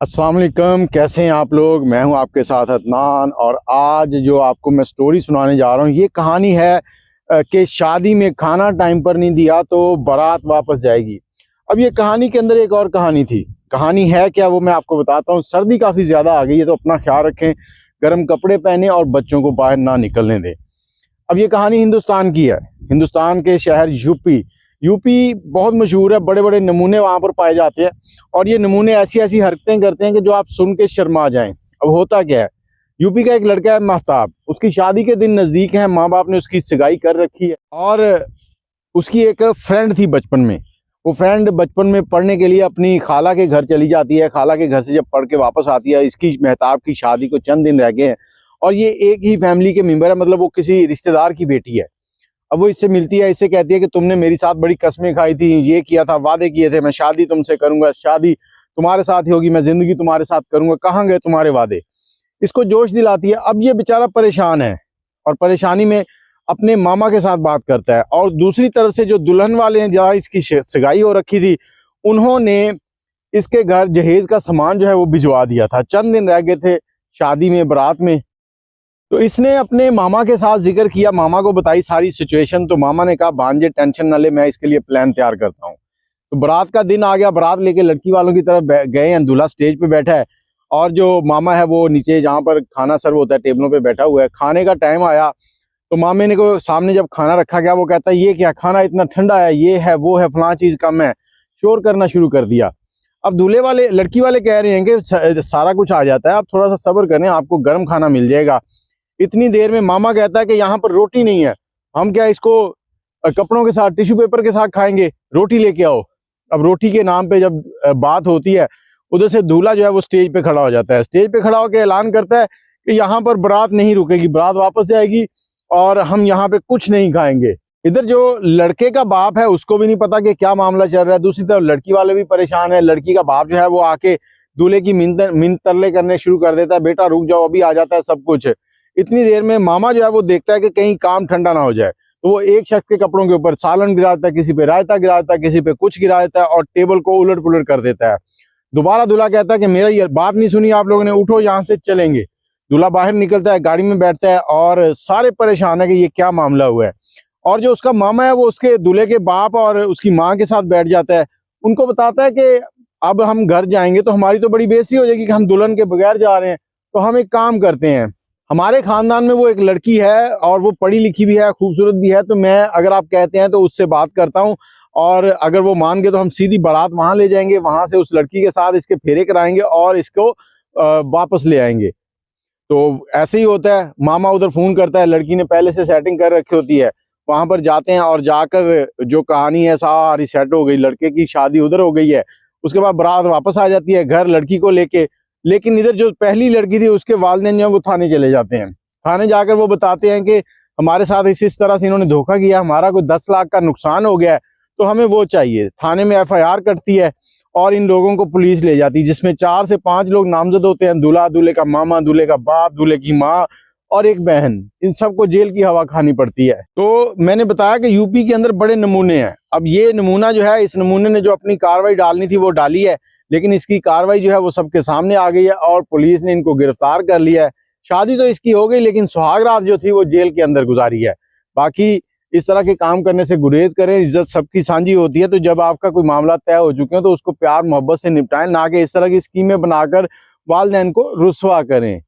अस्सलाम वालेकुम, कैसे हैं आप लोग। मैं हूं आपके साथ अदनान और आज जो आपको मैं स्टोरी सुनाने जा रहा हूं ये कहानी है कि शादी में खाना टाइम पर नहीं दिया तो बारात वापस जाएगी। अब ये कहानी के अंदर एक और कहानी थी। कहानी है क्या वो मैं आपको बताता हूं। सर्दी काफ़ी ज़्यादा आ गई है तो अपना ख्याल रखें, गर्म कपड़े पहने और बच्चों को बाहर ना निकलने दें। अब ये कहानी हिंदुस्तान की है। हिंदुस्तान के शहर यूपी बहुत मशहूर है। बड़े बड़े नमूने वहाँ पर पाए जाते हैं और ये नमूने ऐसी ऐसी हरकतें करते हैं कि जो आप सुन के शर्मा जाएं। अब होता क्या है, यूपी का एक लड़का है महताब, उसकी शादी के दिन नज़दीक है। माँ बाप ने उसकी सगाई कर रखी है और उसकी एक फ्रेंड थी बचपन में। वो फ्रेंड बचपन में पढ़ने के लिए अपनी खाला के घर चली जाती है। खाला के घर से जब पढ़ के वापस आती है, इसकी महताब की शादी को चंद दिन रह गए हैं और ये एक ही फैमिली के मेंबर है, मतलब वो किसी रिश्तेदार की बेटी है। अब वो इससे मिलती है, इससे कहती है कि तुमने मेरे साथ बड़ी कस्में खाई थी, ये किया था, वादे किए थे, मैं शादी तुमसे करूंगा, शादी तुम्हारे साथ ही होगी, मैं जिंदगी तुम्हारे साथ करूंगा, कहाँ गए तुम्हारे वादे। इसको जोश दिलाती है। अब ये बेचारा परेशान है और परेशानी में अपने मामा के साथ बात करता है और दूसरी तरफ से जो दुल्हन वाले हैं, जहाँ इसकी सगाई हो रखी थी, उन्होंने इसके घर जहेज का सामान जो है वो भिजवा दिया था। चंद दिन रह गए थे शादी में, बारात में। तो इसने अपने मामा के साथ जिक्र किया, मामा को बताई सारी सिचुएशन। तो मामा ने कहा भांजे टेंशन न ले, मैं इसके लिए प्लान तैयार करता हूँ। तो बारात का दिन आ गया, बारात लेके लड़की वालों की तरफ गए हैं। दूल्हा स्टेज पे बैठा है और जो मामा है वो नीचे जहाँ पर खाना सर्व होता है टेबलों पे बैठा हुआ है। खाने का टाइम आया तो मामे ने को सामने जब खाना रखा गया, वो कहता है ये क्या खाना इतना ठंडा है, ये है वो है, फलां चीज कम है, शोर करना शुरू कर दिया। अब दूल्हे वाले लड़की वाले कह रहे हैं कि सारा कुछ आ जाता है, आप थोड़ा सा सब्र करें, आपको गर्म खाना मिल जाएगा। इतनी देर में मामा कहता है कि यहाँ पर रोटी नहीं है, हम क्या इसको कपड़ों के साथ टिश्यू पेपर के साथ खाएंगे, रोटी लेके आओ। अब रोटी के नाम पे जब बात होती है, उधर से दूल्हा जो है वो स्टेज पे खड़ा हो जाता है। स्टेज पे खड़ा होकर ऐलान करता है कि यहाँ पर बारात नहीं रुकेगी, बारात वापस जाएगी और हम यहाँ पे कुछ नहीं खाएंगे। इधर जो लड़के का बाप है उसको भी नहीं पता कि क्या मामला चल रहा है। दूसरी तरफ लड़की वाले भी परेशान है। लड़की का बाप जो है वो आके दूल्हे की मिन्नत तरले करने शुरू कर देता है, बेटा रुक जाओ, अभी आ जाता है सब कुछ। इतनी देर में मामा जो है वो देखता है कि कहीं काम ठंडा ना हो जाए, तो वो एक शख्स के कपड़ों के ऊपर सालन गिरा देता है, किसी पे रायता गिरा देता है, किसी पे कुछ गिरा देता है और टेबल को उलट पुलट कर देता है। दोबारा दूल्हा कहता है कि मेरा ये बात नहीं सुनी आप लोगों ने, उठो यहाँ से चलेंगे। दूल्हा बाहर निकलता है, गाड़ी में बैठता है और सारे परेशान है कि ये क्या मामला हुआ है। और जो उसका मामा है वो उसके दूल्हे के बाप और उसकी माँ के साथ बैठ जाता है। उनको बताता है कि अब हम घर जाएंगे तो हमारी तो बड़ी बेइज्जती हो जाएगी कि हम दुल्हन के बगैर जा रहे हैं, तो हम एक काम करते हैं, हमारे खानदान में वो एक लड़की है और वो पढ़ी लिखी भी है, खूबसूरत भी है, तो मैं अगर आप कहते हैं तो उससे बात करता हूँ और अगर वो मान गए तो हम सीधी बारात वहां ले जाएंगे, वहां से उस लड़की के साथ इसके फेरे कराएंगे और इसको वापस ले आएंगे। तो ऐसे ही होता है। मामा उधर फोन करता है, लड़की ने पहले से सेटिंग कर रखी होती है, वहां पर जाते हैं और जाकर जो कहानी है सारी सेट हो गई, लड़के की शादी उधर हो गई है। उसके बाद बारात वापस आ जाती है घर लड़की को लेके। लेकिन इधर जो पहली लड़की थी उसके वालिदैन जो वो थाने चले जाते हैं। थाने जाकर वो बताते हैं कि हमारे साथ इस तरह से इन्होंने धोखा किया, हमारा कोई 10 लाख का नुकसान हो गया है, तो हमें वो चाहिए। थाने में FIR कटती है और इन लोगों को पुलिस ले जाती है, जिसमें 4 से 5 लोग नामजद होते हैं। दूल्हा, दूल्हे का मामा, दूल्हे का बाप, दूल्हे की माँ और एक बहन। इन सबको जेल की हवा खानी पड़ती है। तो मैंने बताया कि यूपी के अंदर बड़े नमूने हैं। अब ये नमूना जो है, इस नमूने ने जो अपनी कार्रवाई डालनी थी वो डाली है, लेकिन इसकी कार्रवाई जो है वो सबके सामने आ गई है और पुलिस ने इनको गिरफ्तार कर लिया है। शादी तो इसकी हो गई लेकिन सुहागरात जो थी वो जेल के अंदर गुजारी है। बाकी इस तरह के काम करने से गुरेज करें, इज्जत सबकी साझी होती है। तो जब आपका कोई मामला तय हो चुके हो तो उसको प्यार मोहब्बत से निपटाएं, ना कि इस तरह की स्कीमें बनाकर वालिदैन को रुस्वा करें।